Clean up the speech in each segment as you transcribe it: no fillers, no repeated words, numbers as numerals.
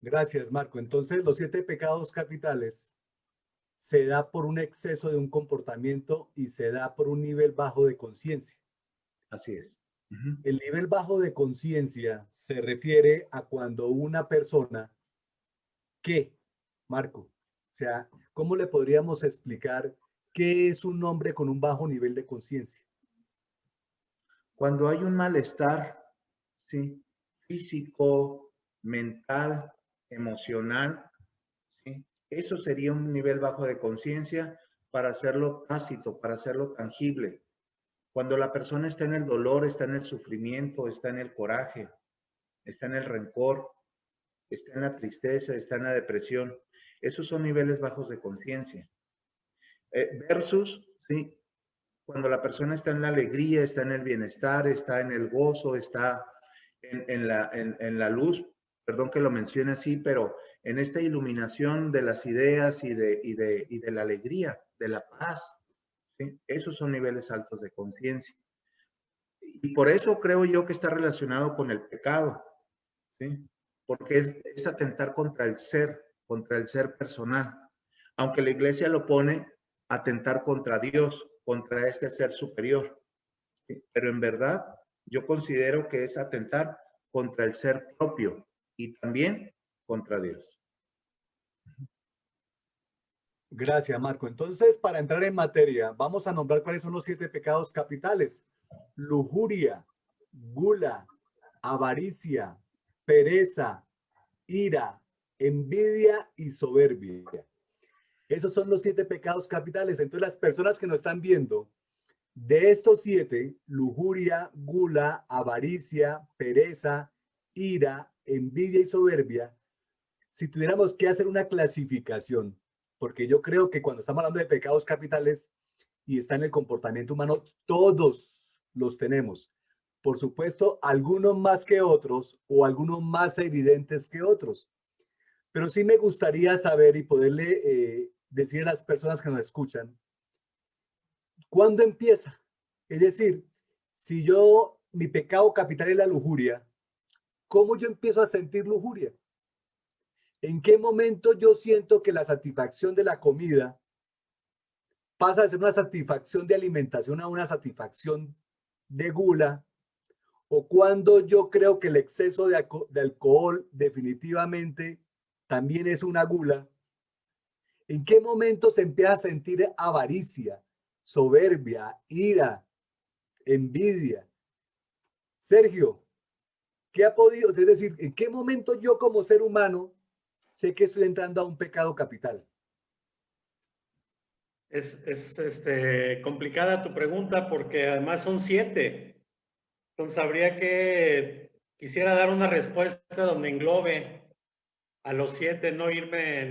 Gracias, Marco. Entonces, los 7 pecados capitales se da por un exceso de un comportamiento y se da por un nivel bajo de conciencia. Así es. Ujú. El nivel bajo de conciencia se refiere a cuando una persona que, Marco, o sea, ¿cómo le podríamos explicar qué es un hombre con un bajo nivel de conciencia? Cuando hay un malestar, ¿sí? Físico, mental, emocional, ¿sí? Eso sería un nivel bajo de conciencia para hacerlo tácito, para hacerlo tangible. Cuando la persona está en el dolor, está en el sufrimiento, está en el coraje, está en el rencor, está en la tristeza, está en la depresión, esos son niveles bajos de conciencia. Versus, ¿sí? Cuando la persona está en la alegría, está en el bienestar, está en el gozo, está en la luz, perdón que lo mencione así, pero en esta iluminación de las ideas y de la alegría, de la paz, ¿sí? Esos son niveles altos de conciencia. Y por eso creo yo que está relacionado con el pecado, ¿sí? Porque es atentar contra el ser personal. Aunque la iglesia lo pone atentar contra Dios, contra este ser superior. ¿Sí? Pero en verdad yo considero que es atentar contra el ser propio y también contra Dios. Gracias, Marco. Entonces, para entrar en materia, vamos a nombrar cuáles son los 7 pecados capitales. Lujuria, gula, avaricia, pereza, ira, envidia y soberbia. Esos son los 7 pecados capitales. Entonces, las personas que nos están viendo, de estos 7, lujuria, gula, avaricia, pereza, ira, envidia y soberbia, si tuviéramos que hacer una clasificación, porque yo creo que cuando estamos hablando de pecados capitales y está en el comportamiento humano, todos los tenemos. Por supuesto, algunos más que otros o algunos más evidentes que otros. Pero sí me gustaría saber y poderle decir a las personas que nos escuchan, ¿cuándo empieza? Es decir, si yo, mi pecado capital es la lujuria, ¿cómo yo empiezo a sentir lujuria? ¿En qué momento yo siento que la satisfacción de la comida pasa de ser una satisfacción de alimentación a una satisfacción de gula? ¿O cuando yo creo que el exceso de alcohol definitivamente también es una gula? ¿En qué momento se empieza a sentir avaricia, soberbia, ira, envidia? Sergio, ¿qué ha podido? Es decir, ¿en qué momento yo como ser humano sé que estoy entrando a un pecado capital? Complicada tu pregunta porque además son 7. Entonces habría que, quisiera dar una respuesta donde englobe a los 7, no irme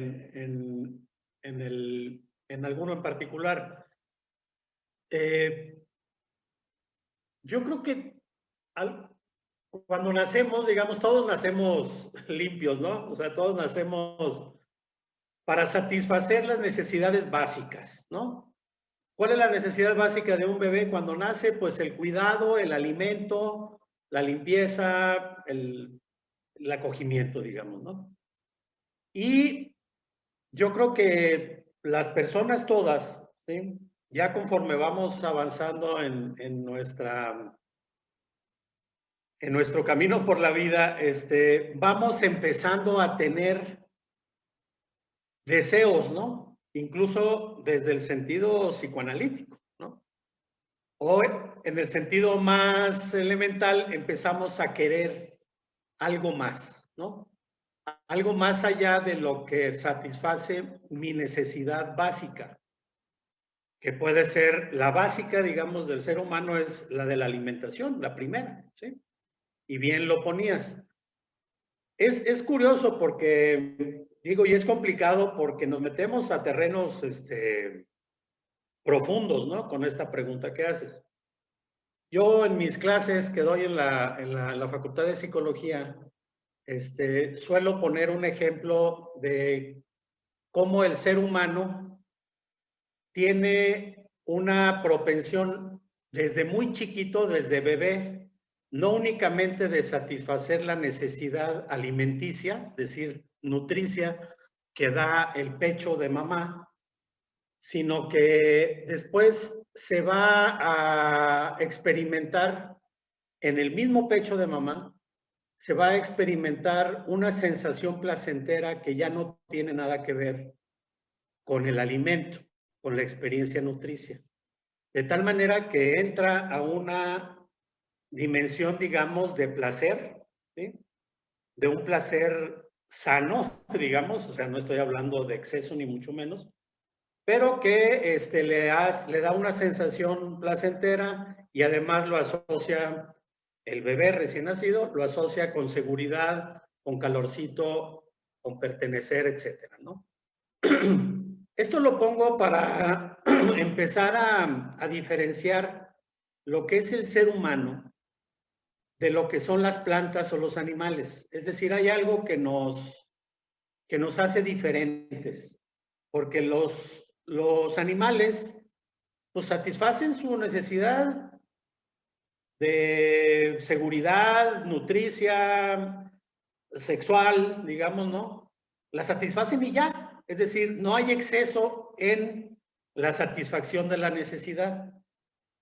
en alguno en particular. Yo creo que cuando nacemos, digamos, todos nacemos limpios, ¿no? O sea, todos nacemos para satisfacer las necesidades básicas, ¿no? ¿Cuál es la necesidad básica de un bebé cuando nace? Pues el cuidado, el alimento, la limpieza, el acogimiento, digamos, ¿no? Y yo creo que las personas todas, ¿sí? Ya conforme vamos avanzando en nuestro camino por la vida, vamos empezando a tener deseos, ¿no? Incluso desde el sentido psicoanalítico, ¿no? O en el sentido más elemental, empezamos a querer algo más, ¿no? Algo más allá de lo que satisface mi necesidad básica, que puede ser la básica, digamos, del ser humano, es la de la alimentación, la primera, ¿sí? Y bien lo ponías. Es curioso porque, digo, y es complicado porque nos metemos a terrenos profundos, ¿no? Con esta pregunta que haces. Yo en mis clases que doy en la Facultad de Psicología, suelo poner un ejemplo de cómo el ser humano tiene una propensión desde muy chiquito, desde bebé, no únicamente de satisfacer la necesidad alimenticia, es decir, nutricia, que da el pecho de mamá, sino que después se va a experimentar en el mismo pecho de mamá, se va a experimentar una sensación placentera que ya no tiene nada que ver con el alimento, con la experiencia nutricia. De tal manera que entra a una dimensión, digamos, de placer, ¿sí? De un placer sano, digamos, o sea, no estoy hablando de exceso ni mucho menos, pero que le da una sensación placentera y además lo asocia, el bebé recién nacido, lo asocia con seguridad, con calorcito, con pertenecer, etcétera, ¿no? Esto lo pongo para empezar a diferenciar lo que es el ser humano de lo que son las plantas o los animales. Es decir, hay algo que nos hace diferentes, porque los animales pues satisfacen su necesidad de seguridad, nutricia, sexual, digamos, ¿no? La satisfacen y ya. Es decir, no hay exceso en la satisfacción de la necesidad.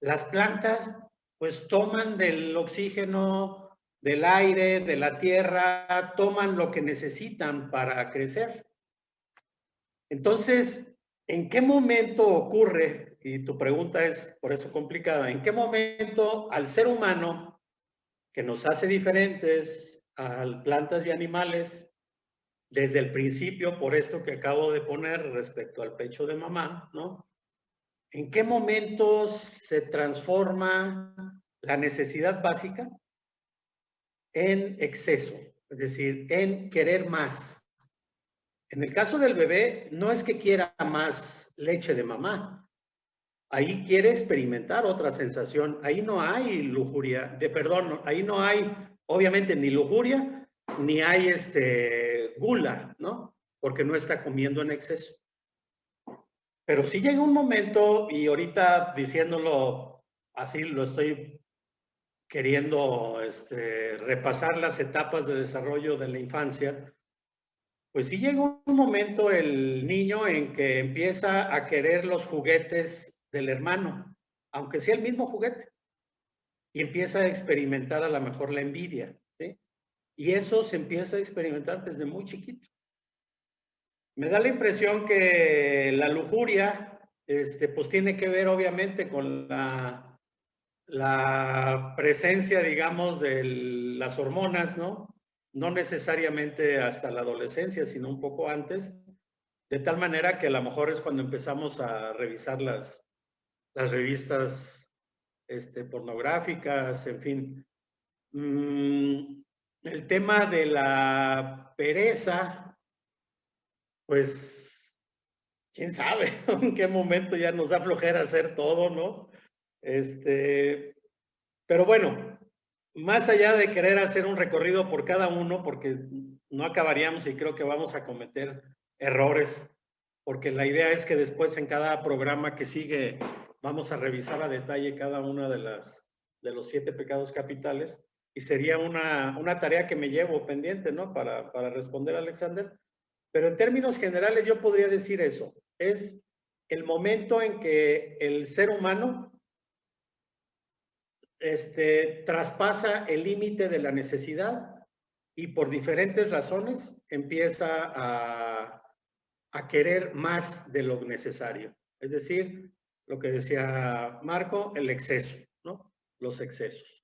Las plantas pues toman del oxígeno, del aire, de la tierra, toman lo que necesitan para crecer. Entonces, ¿en qué momento ocurre? Y tu pregunta es por eso complicada. ¿En qué momento al ser humano, que nos hace diferentes a plantas y animales, desde el principio, por esto que acabo de poner respecto al pecho de mamá, ¿no? ¿En qué momento se transforma la necesidad básica en exceso? Es decir, en querer más. En el caso del bebé, no es que quiera más leche de mamá. Ahí quiere experimentar otra sensación. Ahí no hay lujuria, ahí no hay, obviamente, ni lujuria, ni hay gula, ¿no? Porque no está comiendo en exceso. Pero sí llega un momento, y ahorita diciéndolo así, lo estoy queriendo repasar las etapas de desarrollo de la infancia, pues sí llega un momento el niño en que empieza a querer los juguetes del hermano, aunque sea el mismo juguete, y empieza a experimentar a lo mejor la envidia, ¿sí? Y eso se empieza a experimentar desde muy chiquito. Me da la impresión que la lujuria, pues tiene que ver obviamente con la presencia, digamos, de las hormonas, ¿no? No necesariamente hasta la adolescencia, sino un poco antes, de tal manera que a lo mejor es cuando empezamos a revisar las revistas pornográficas, en fin. El tema de la pereza, pues, quién sabe en qué momento ya nos da flojera hacer todo, ¿no? Pero bueno, más allá de querer hacer un recorrido por cada uno, porque no acabaríamos y creo que vamos a cometer errores, porque la idea es que después en cada programa que sigue vamos a revisar a detalle cada una de los 7 pecados capitales, y sería una tarea que me llevo pendiente, ¿no? Para responder, Alexander. Pero en términos generales yo podría decir eso. Es el momento en que el ser humano traspasa el límite de la necesidad y por diferentes razones empieza a querer más de lo necesario. Es decir, lo que decía Marco, el exceso, ¿no? Los excesos.